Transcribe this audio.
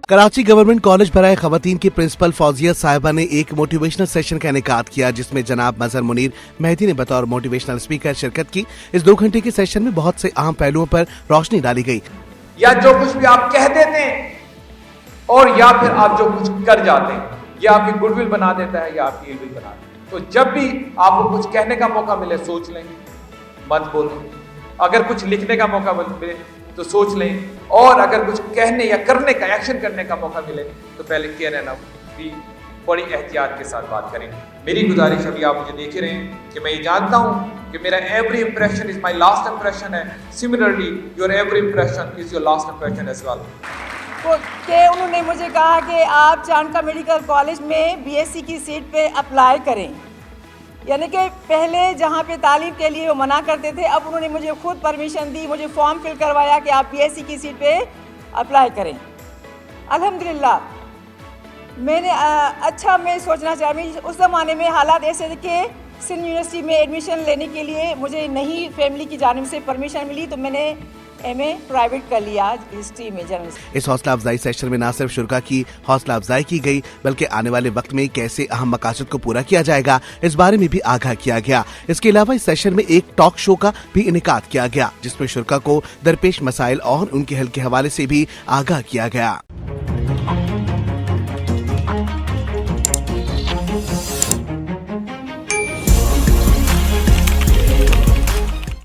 Karachi government college बराए खवातीन की प्रिंसिपल फौजिया साहिबा ने एक मोटिवेशनल सेशन का इनेकाद किया, जिसमें जनाब मजहर मुनीर मेहदी ने बतौर मोटिवेशनल स्पीकर शिरकत की। इस 2 घंटे के सेशन में बहुत से अहम पहलुओं पर रोशनी डाली गई। या जो कुछ भी आप कह देते हैं और या फिर आप जो कुछ कर जाते हैं, यह आपकी गुडविल बना देता है या आपकी इलविल बना देता है। तो जब भी आपको कुछ कहने का मौका मिले सोच लें, मत बोलें। अगर कुछ लिखने का मौका मिले तो सोच लें, और अगर कुछ कहने या करने का, एक्शन करने का मौका मिले तो पहले केयर एंड भी बड़ी एहतियात के साथ बात करें। मेरी गुजारिश, अभी आप मुझे देख रहे हैं कि मैं ये जानता हूँ कि मेरा every impression is my last impression है। Similarly your every impression is your last impression as well. कि उन्होंने मुझे कहा कि आप चाणका मेडिकल कॉलेज में बीएससी की सीट पे अप्लाई करें, यानी कि पहले जहाँ पे तालीम के लिए वो मना करते थे, अब उन्होंने मुझे खुद परमिशन दी, मुझे फॉर्म फिल करवाया कि आप बीएससी की सीट पे अप्लाई करें। अल्हम्दुलिल्लाह मैं सोचना चाहिए, उस ज़माने में हालात ऐसे थे कि सिंध यूनिवर्सिटी में एडमिशन लेने के लिए मुझे नहीं फैमिली की जानिब से परमिशन मिली, तो मैंने एमए प्राइवेट कर लिया हिस्ट्री में जर्नलिस्ट। इस हौसला अफजाई सेशन में न सिर्फ शुरा की हौसला अफजाई की गई, बल्कि आने वाले वक्त में कैसे अहम मकासद को पूरा किया जाएगा इस बारे में भी आगाह किया गया। इसके अलावा इस सेशन में एक टॉक शो का भी इनेकाद किया गया, जिसमें शुरा को दरपेश मसाइल और उनके हल के हवाले से भी आगाह किया गया।